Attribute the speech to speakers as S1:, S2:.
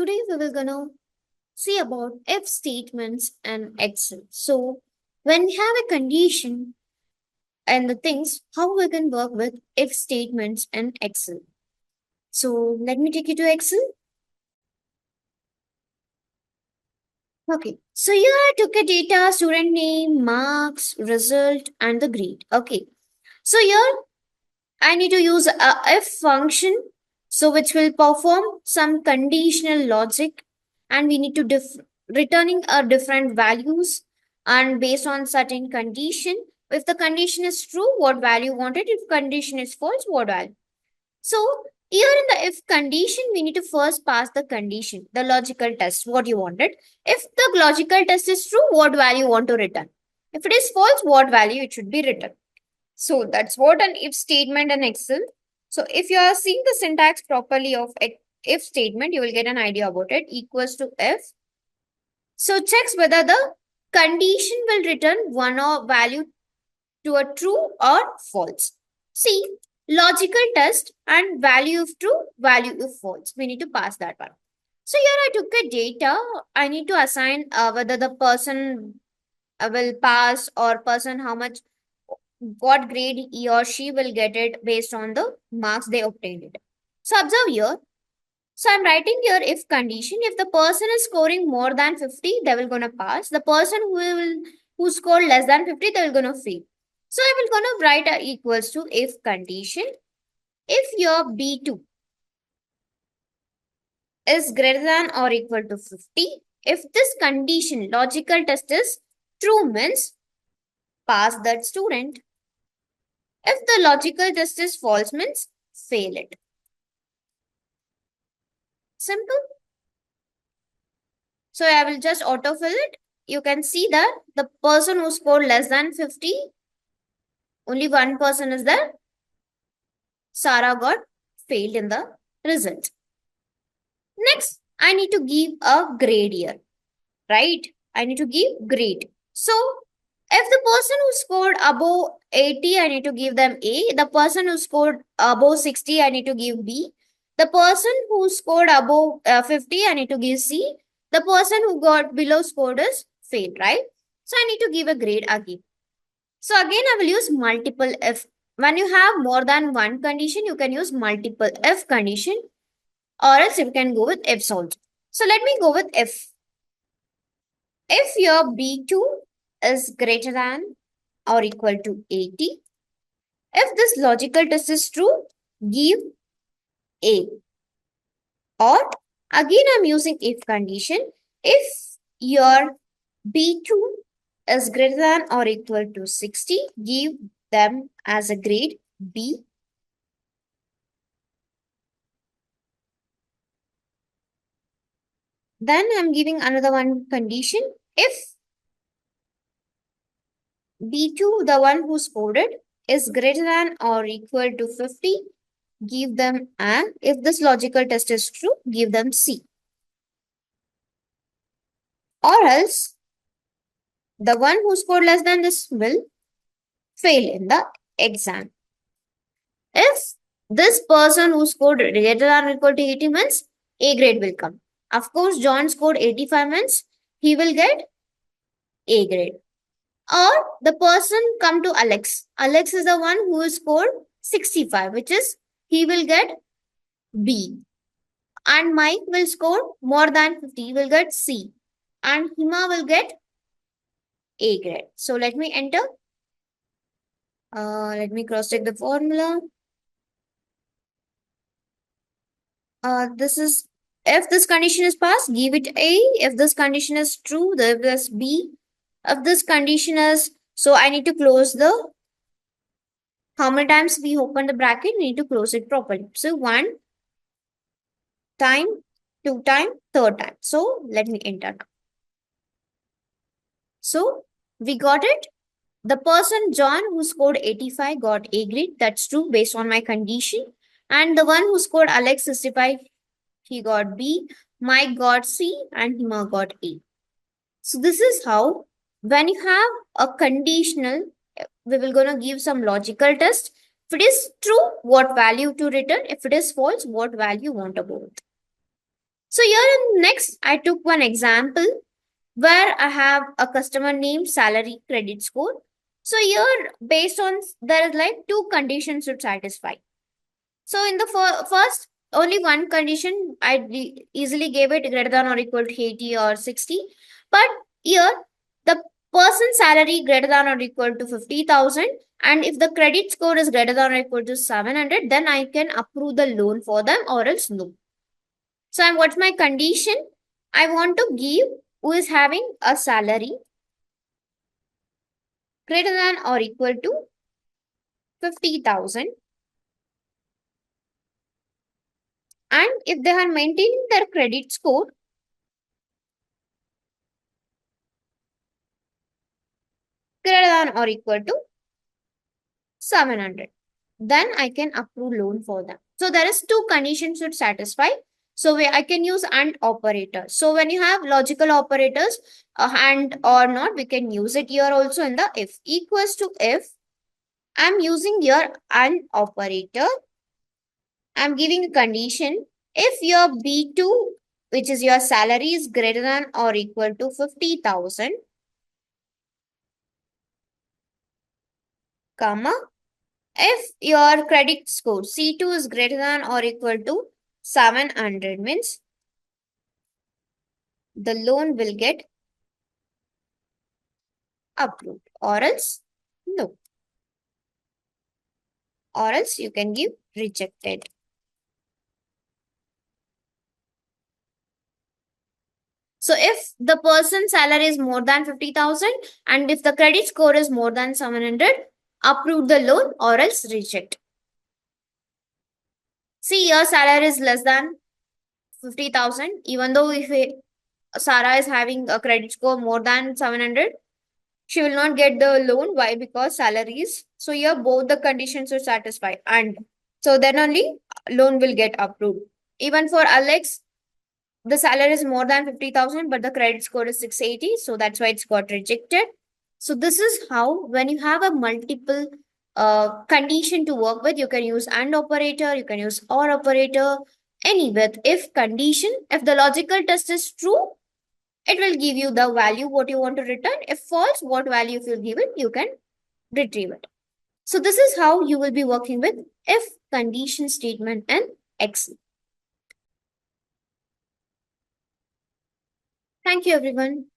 S1: today we will gonna see about if statements and Excel. So when we have a condition and the things, how we can work with if statements and Excel. So let me take you to Excel. Okay, so here I took a data, student name, marks, result, and the grade. Okay, so here I need to use a if function, so which will perform some conditional logic, and we need to returning a different values, and based on certain condition. If the condition is true, what value wanted? If condition is false, what value? So here in the if condition, we need to first pass the condition, the logical test, what you wanted. If the logical test is true, what value you want to return? If it is false, what value it should be written? So that's what an if statement in Excel. So if you are seeing the syntax properly of if statement, you will get an idea about it. Equals to if. So checks whether the condition will return one or value to a true or false. See, logical test and value if true, value if false. We need to pass that one. So here I took a data. I need to assign whether the person will pass or person how much, what grade he or she will get it based on the marks they obtained it. So observe here. So I'm writing here if condition. If the person is scoring more than 50, they will gonna pass. The person who scored less than 50, they will gonna fail. So I will gonna write a equals to if condition. If your B2 is greater than or equal to 50, if this condition logical test is true means pass that student. If the logical test is false means fail it. Simple. So I will just autofill it. You can see that the person who scored less than 50, only one person is there. Sarah got failed in the result. Next, I need to give a grade here, right? I need to give grade. So if the person who scored above 80, I need to give them A. The person who scored above 60, I need to give B. The person who scored above 50, I need to give C. The person who got below scored is failed, right? So I need to give a grade again. So again, I will use multiple if. When you have more than one condition, you can use multiple if condition, or else you can go with ifs also. So let me go with if. If your B2 is greater than or equal to 80, if this logical test is true, give A. Or again, I'm using if condition. If your B2 is greater than or equal to 60, give them as a grade B. Then I'm giving another one condition. If B2, the one who scored it, is greater than or equal to 50, give them A. If this logical test is true, give them C. Or else, the one who scored less than this will fail in the exam. If this person who scored greater than or equal to 80 means A grade will come. Of course, John scored 85 means he will get A grade. Or the person come to Alex. Alex is the one who scored 65, which is he will get B. And Mike will score more than 50, he will get C. And Hima will get A grade. So let me enter. Let me cross check the formula. This is, if this condition is passed, give it A. If this condition is true, give this B. If this condition is, so I need to close the, how many times we open the bracket, we need to close it properly. So 1 time, 2 time, 3rd time. So let me enter now. So we got it. The person John who scored 85 got A grade. That's true based on my condition. And the one who scored Alex 65, he got B. Mike got C and Hima got A. So this is how, when you have a conditional, we will gonna give some logical test. If it is true, what value to return? If it is false, what value you want to go with? So here in next, I took one example where I have a customer name, salary, credit score. So here, based on there is like two conditions to satisfy. So in the first, only one condition I easily gave it greater than or equal to 80 or 60. But here, the person's salary greater than or equal to 50,000, and if the credit score is greater than or equal to 700, then I can approve the loan for them or else no. So what's my condition? I want to give who is having a salary greater than or equal to 50,000, and if they are maintaining their credit score greater than or equal to 700, then I can approve loan for them. So there is two conditions should satisfy. So I can use AND operator. So when you have logical operators, AND or not, we can use it here also in the if. Equals to if I'm using your AND operator, I'm giving a condition if your B2, which is your salary, is greater than or equal to 50,000, comma, if your credit score C2 is greater than or equal to 700, means the loan will get approved, or else no, or else you can give rejected. So if the person's salary is more than 50,000 and if the credit score is more than 700, approve the loan or else reject. See, your salary is less than 50,000, even though if Sarah is having a credit score more than 700, she will not get the loan. Why? Because salary is. So here both the conditions are satisfied, and so then only loan will get approved. Even for Alex, the salary is more than 50,000, but the credit score is 680. So that's why it's got rejected. So this is how when you have a multiple condition to work with, you can use AND operator, you can use OR operator, any with if condition. If the logical test is true, it will give you the value what you want to return. If false, what value if you give it, you can retrieve it. So this is how you will be working with if condition statement in Excel. Thank you everyone.